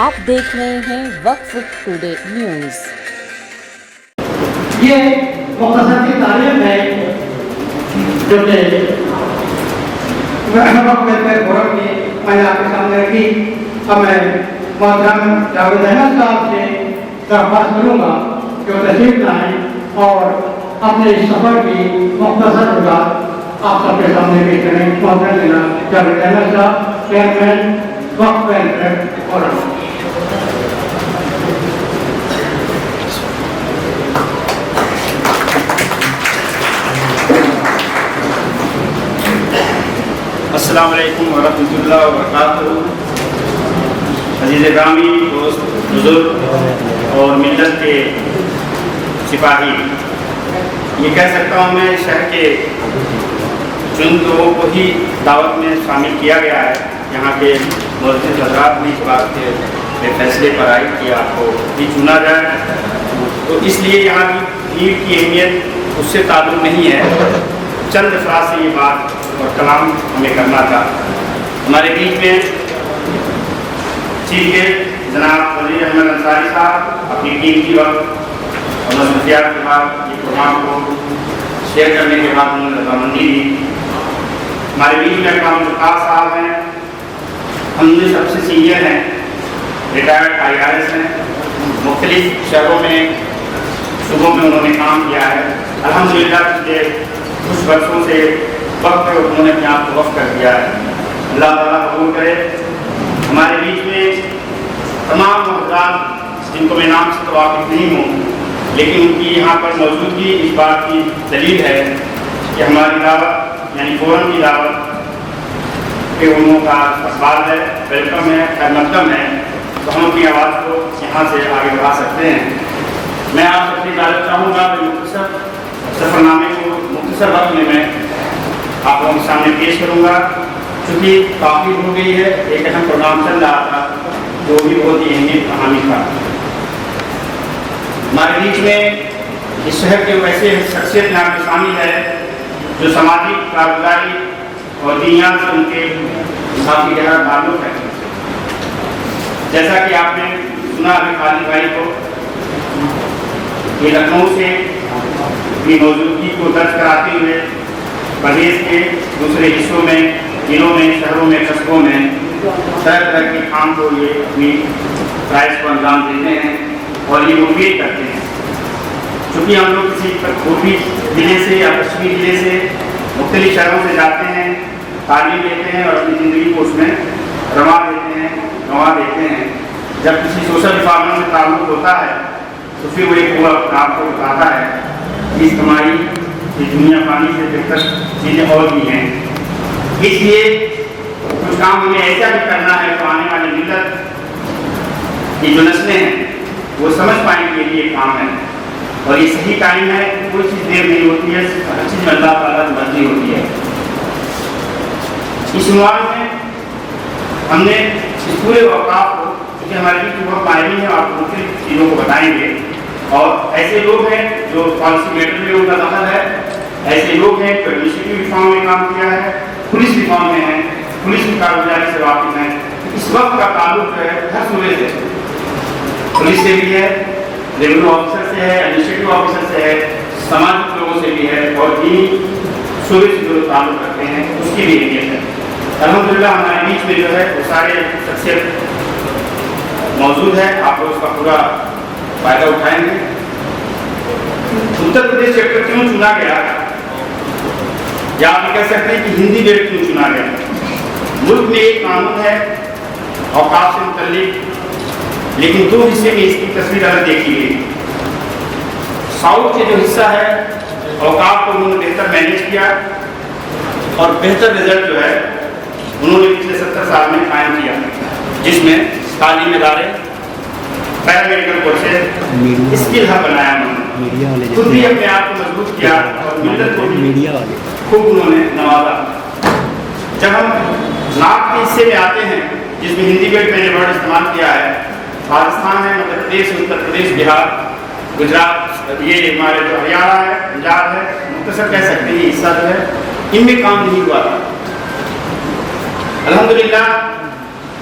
آپ دیکھ رہے ہیں وقف ٹوڈے نیوز۔ یہ مختصر سی تعلیم ہے جو کہ فورم کی میں نے آپ کے سامنے رکھی۔ اب میں محترم جاوید احمد صاحب سے درخواست کروں گا کہ وہ تشریف لائیں اور اپنے اس سفر کی مختصر وضاحت آپ سب کے سامنے پیش کریں۔ محترم جناب جاوید احمد صاحب، چیئرمین وقف ویلفیئر فورم۔ السلام علیکم ورحمۃ اللہ وبرکاتہ۔ عزیز گرامی، دوست، بزرگ اور ملت کے سپاہی، یہ کہہ سکتا ہوں میں شہر کے چند لوگوں کو ہی دعوت میں شامل کیا گیا ہے۔ یہاں کے معزز حضرات نے اس بات کے فیصلے پر آئی کہ آپ کو بھی چنا جائے، تو اس لیے یہاں کی بھیڑ کی اہمیت اس سے تعلق نہیں ہے۔ چند افراد سے یہ بات اور کلام ہمیں کرنا تھا۔ ہمارے بیچ میں چیف گیسٹ جناب وزیر احمد انصاری صاحب اپنی ٹیم کی وقت اور مصروفیات کے بعد یہ پروگرام کو شیئر کرنے کے بعد انہوں نے رضامندی دی۔ ہمارے بیچ میں اکرام الوقار صاحب ہیں، ہم میں سب سے سینئر ہیں، ریٹائرڈ IRS ہیں، مختلف شہروں میں صوبوں میں انہوں نے کام کیا ہے۔ الحمدللہ پچھلے کچھ برسوں سے وقت پہ انہوں نے اپنے آپ کو وقف کر دیا ہے۔ اللہ تعالیٰ قبول کرے۔ ہمارے بیچ میں تمام حضرات جن کو میں نام سے تو واقف نہیں ہوں، لیکن ان کی یہاں پر موجودگی اس بات کی دلیل ہے کہ ہماری دعوت یعنی فورم کی دعوت کہ انہوں کا استقبال ہے، ویلکم ہے، خیر مقدم ہے، تو ہم اپنی آواز کو یہاں سے آگے بڑھا سکتے ہیں۔ میں آپ سے اپنی تعریف چاہوں گا کہ مختصر سفر نامے کو مختصر وقت میں آپ لوگوں کے سامنے پیش کروں گا، چونکہ کافی ہو گئی ہے۔ ایک اہم پروگرام چل رہا تھا جو بھی بہت ہی اہمیت کہانی تھا۔ ہمارے بیچ میں اس شہر کے ویسے شخصیت میں آپ کے شامل ہے جو سماجی کارگزاری اور دینیات سے ان کے کافی گہرا تعلق ہے۔ جیسا کہ آپ نے سنا ابھی خالد بھائی کو، یہ لکھنؤ سے اپنی موجودگی کو درج کراتے ہوئے پردیش کے دوسرے حصوں میں، ضلعوں میں، شہروں میں، قصبوں میں طرح طرح کے کام کو یہ اپنی فرائض کو انجام دیتے ہیں اور یہ امید کرتے ہیں۔ چونکہ ہم لوگ کسی پوربی ضلع سے یا پشچمی ضلع سے مختلف شہروں سے جاتے ہیں، تعلیم لیتے ہیں اور اپنی زندگی کو اس میں روا دیتے ہیں، گنوا دیتے ہیں۔ جب کسی سوشل ڈپارٹمنٹ سے تعلق ہوتا ہے تو پھر وہ ایک پورا آپ کو بتاتا ہے کہ اس کمائی یہ دنیا پانی سے بہتر چیزیں اور بھی ہیں۔ اس لیے کچھ کام ہمیں ایسا بھی کرنا ہے تو آنے والی ملت کی جو نسلیں ہیں وہ سمجھ پائیں کہ یہ کام ہے اور یہ صحیح ٹائم ہے۔ کوئی چیز دیر نہیں ہوتی ہے، ہر چیز میں اللہ تعالیٰ کی مرضی ہوتی ہے۔ اس عنوان میں ہم نے اس پورے اوقاف کو، کیونکہ ہمارے بیچ بہت ماہرین ہیں، آپ مختلف چیزوں کو بتائیں گے، اور ایسے لوگ ہیں جو پالیسی میٹر میں ان کا دخل ہے، ایسے لوگ ہیں جو ایڈمنسٹریٹو ریفارم میں کام کیا ہے، پولیس ریفارم میں ہیں، پولیس کی کارگزاری سے واقف ہیں۔ اس وقت کا تعلق جو ہے ہر صوبے سے، پولیس سے بھی ہے، ریونیو آفیسر سے ہے، ایڈمنسٹریٹو آفیسر سے ہے، سماجی لوگوں سے بھی ہے، اور دینی شعبے سے جو تعلق رکھتے ہیں اس کی بھی اہمیت ہے۔ الحمدللہ ہمارے بیچ میں جو ہے وہ سارے شخصیت موجود ہے، آپ لوگ اس کا پورا فائدہ اٹھائیں گے۔ اتر پردیش سیکٹر کیوں چنا گیا، یا آپ یہ کہہ سکتے ہیں کہ ہندی بیلٹ کیوں چنا گیا؟ ملک میں ایک قانون ہے اوقاف سے متعلق، لیکن دو حصے میں اس کی تصویر الگ دیکھی گئی۔ ساؤتھ کے جو حصہ ہے اوقاف کو انہوں نے بہتر مینیج کیا اور بہتر رزلٹ جو ہے انہوں نے پچھلے 70 سال میں قائم کیا، جس میں تعلیم ادارے، پیرامیڈیکل کورسز، اسکل ہب بنایا، انہوں نے خود بھی اپنے آپ کو مضبوط کیا اور ملت کو بھی خوب انہوں نے نوازا۔ جب ہم نارتھ کے حصے میں آتے ہیں جس میں ہندی بیلٹ میں نے ورڈ استعمال کیا ہے، راجستھان ہے، مدھیہ پردیش، اتر پردیش، بہار، گجرات، یہ ہمارے جو ہریانہ ہے، پنجاب ہے، مختصر کہہ سکتے ہیں یہ حصہ جو ہے ان میں کام نہیں ہوا تھا۔ الحمدللہ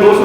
200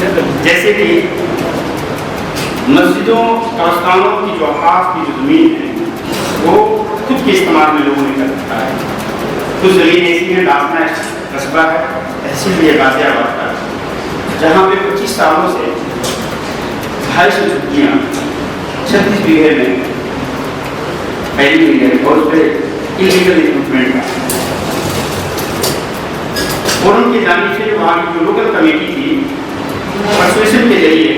جیسے کہ مسجدوں قبرستانوں کی جو اوقاف کی جو زمین ہے وہ خود کے استعمال میں لوگوں نے کر رکھا ہے. کچھ زمین ایسی ہے ڈاکنا قصبہ ہے تحصیل یہ غازی آباد کا جہاں پہ 25 سالوں سے 250 جھگیاں 36 بیگھے میں پھیلی ہوئی ہے اور اس پہ انلیگل انکروچمنٹ ہے. اور ان کی جانب سے وہاں کی جو لوکل کمیٹی تھی پرسویشن کے ذریعے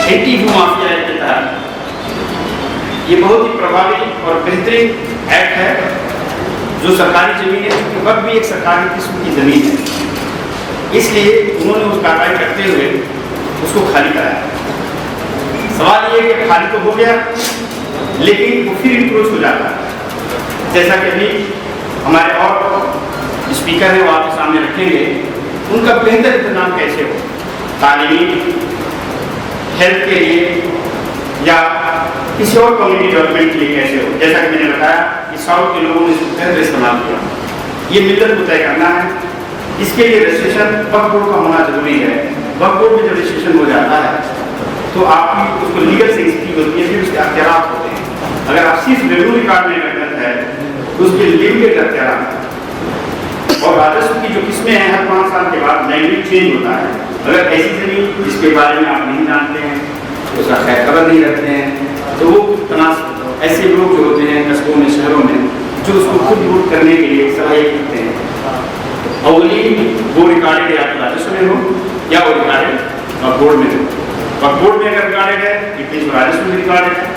اینٹی بھو مافیا ایکٹ کے تحت یہ بہت ہی پربھاوی اور بہترین ایکٹ ہے جو سرکاری زمین ہے اس کے وقت بھی ایک سرکاری قسم کی زمین ہے اس لیے انہوں نے اس کارروائی کرتے ہوئے اس کو خالی کرایا. سوال یہ ہے کہ خالی تو ہو گیا لیکن وہ پھر انکروچ ہو جاتا ہے. جیسا کہ ابھی ہمارے اور اسپیکر ہیں وہ آپ کے سامنے رکھیں گے ان کا بہتر انتظام کیسے ہو تعلیمی ہیلتھ کے لیے یا کسی اور کمیونٹی ڈیولپمنٹ کے لیے کیسے ہو. جیسا کہ میں نے بتایا کہ ساؤتھ کے لوگوں نے اس کو بہتر استعمال کیا. یہ ملت کو طے کرنا ہے. اس کے لیے رجسٹریشن وقف بورڈ کا ہونا ضروری ہے. وقف بورڈ میں جب رجسٹریشن ہو جاتا ہے تو آپ کی اس کو لیگل سینسٹی ہوتی ہے پھر اس کے اختیارات ہوتے ہیں. اگر آپ صرف ریونیو ریکارڈ میں کرنا ہے تو اس کے لمیٹڈ اختیارات اور راجسو کی جو قسمیں ہیں ہر 5 سال کے بعد لینگویج چینج ہوتا ہے. اگر ایسی زمین جس کے بارے میں آپ نہیں جانتے ہیں اس کا خیر خبر نہیں رکھتے ہیں تو وہ تناسب ایسے لوگ جو ہوتے ہیں قصبوں میں شہروں میں جو اس کو خود ووٹ کرنے کے لیے صلاحیت رکھتے ہیں اولی وہ ریکارڈڈ یا تو راجسو میں ہو یا وہ ریکارڈڈ وقف بورڈ میں ہو. وقف بورڈ میں اگر ریکارڈڈ ہے اتنی راجسو میں ریکارڈڈ ہے.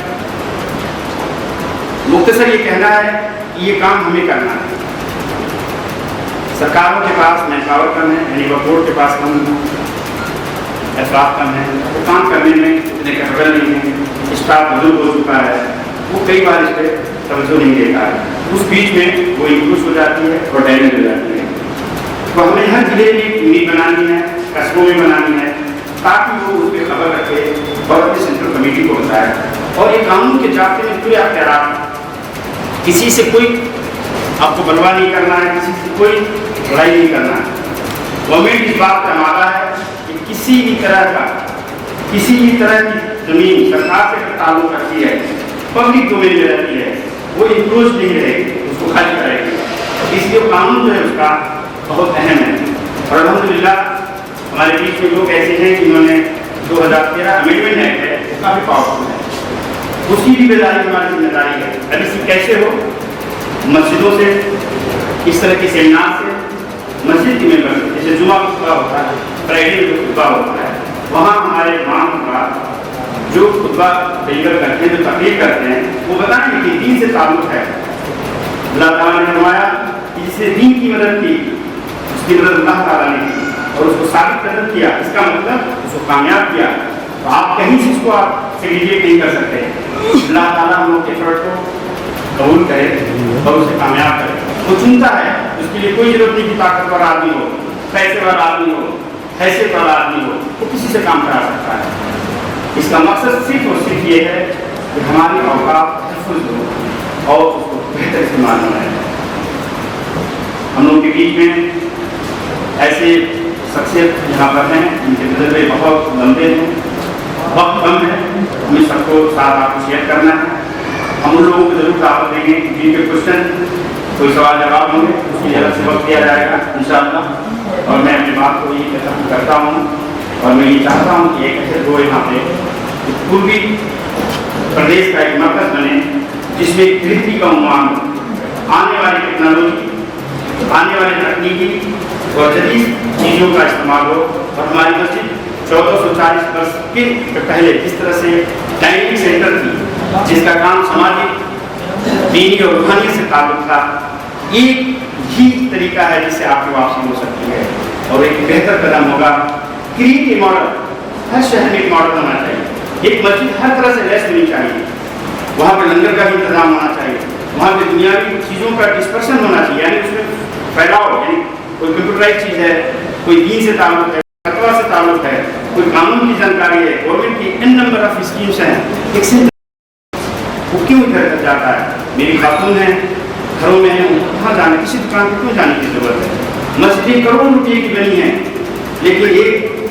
مختصر یہ کہنا ہے کہ یہ کام ہمیں کرنا ہے. سرکاروں کے پاس مین پاور کم ہے یعنی وقف بورڈ کے پاس کم افراد کم ہے وہ کام کرنے میں اتنے کیپیبل نہیں ہیں. اسٹاف بزرگ ہو چکا ہے وہ کئی بار اس پہ توجہ نہیں دیتا ہے. اس بیچ میں وہ انکروچ ہو جاتی ہے اور ڈیمیج ہو جاتی ہے. تو ہمیں ہر ضلع میں یونٹ بنانی ہے قصبوں میں بنانی ہے تاکہ وہ اس پہ خبر رکھے اور اپنی سینٹرل کمیٹی کو بتائے. اور یہ قانون کے ضابطے میں پورے اختیارات کسی سے کوئی آپ کو بلوا نہیں کرنا ہے کسی سے کوئی لڑائی نہیں کرنا ہے. گورنمنٹ اس بات کا آمادہ ہے کہ کسی بھی طرح کی زمین سرکار سے تعلق رکھتی ہے پبلک ڈومین میں رہتی ہے وہ انکروچ نہیں رہے گی اس کو خالی کرے گی. اس لیے قانون جو ہے اس کا بہت اہم ہے. اور الحمدللہ ہمارے بیچ میں لوگ ایسے ہیں جنہوں نے 2013 امینڈمنٹ ایکٹ ہے وہ کافی پاورفل ہے. اس کی بھی بیداری ہماری ذمہ داری ہے. اب اس کی کیسے ہو مسجدوں سے اس طرح کے سیمینار سے مسجد کی ممبر جیسے جمعہ کا خطبہ ہوتا ہے فرائیڈے کا خطبہ ہوتا ہے وہاں ہمارے امام کا جو خطبہ ڈیلیور کرتے ہیں جو تقریر کرتے ہیں وہ بتائیں گے کہ دین سے تعلق ہے. اللہ تعالیٰ نے فرمایا کہ جس نے دین کی مدد کی اس کی مدد اللہ تعالیٰ نے کی اور اس کو ثابت قدم کیا. اس کا مطلب اس کو کامیاب کیا. تو آپ کہیں سے اس کو آپ سیگریگیٹ نہیں کر سکتے. اللہ تعالیٰ ہم لوگ کے ایفرٹ کو قبول کرے اور اسے کامیاب کرے. وہ چنتا ہے اس کے لیے کوئی ضرورت نہیں کہ طاقتور آدمی ہو پیسے والا آدمی ہو حیثیت والا آدمی ہو وہ کسی سے کام کرا سکتا ہے. اس کا مقصد صرف اور صرف یہ ہے کہ ہماری اوقات محفوظ ہو اور اس کو بہتر استعمال ہونا ہے. ہم لوگوں کے بیچ میں ایسے شخصیت یہاں پر ہیں ان کے تجربے بہت لمبے ہیں وقت کم ہے. ہمیں سب کو ساتھ آپ کو شیئر کرنا ہے. ہم ان لوگوں کو ضرور دعوت دیں گے جن کے کوشچن کوئی سوال جواب ہوں گے اس کی الگ سے وقت دیا جائے گا انشاءاللہ. اور میں اپنی بات کو یہ ختم کرتا ہوں اور میں یہ چاہتا ہوں کہ ایک ایسے دو یہاں پہ پوری پردیش کا ایک مرکز بنے جس میں بہتری کا عنوان ہو. آنے والی ٹیکنالوجی آنے والی تکنیکی اور جدید چیزوں کا استعمال ہو. اور ہماری مسجد 1440 برس کے پہلے جس طرح سے ڈائننگ سینٹر تھی جس کا کام سماجی دینی اور روحانی سے تعلق تھا ایک ہی طریقہ ہے جس سے آپ کی واپسی ہو سکتی ہے اور ایک بہتر قدم ہوگا. کریٹ اے ماڈل ہر شہر میں ایک ماڈل ہونا چاہیے. ایک مسجد ہر طرح سے لیس ہونی چاہیے. وہاں پہ لنگر کا بھی انتظام ہونا چاہیے. وہاں پہ دنیاوی چیزوں کا ڈسپرشن ہونا چاہیے یعنی اس میں پھیلاؤ یعنی کوئی کمپیوٹرائز چیز ہے کوئی دین سے تعلق ہے فتویٰ سے تعلق ہے کوئی قانون کی جانکاری ہے گورنمنٹ کی ان نمبر آف اسکیمس ہیں. ایک وہ کیوں ادھر کر جاتا ہے. میری خاتون ہیں گھروں میں ہیں کہاں جانے کسی دکان پہ کیوں جانے کی ضرورت ہے. مسجدیں کروڑوں روپئے کی بنی ہیں لیکن ایک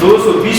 220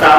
4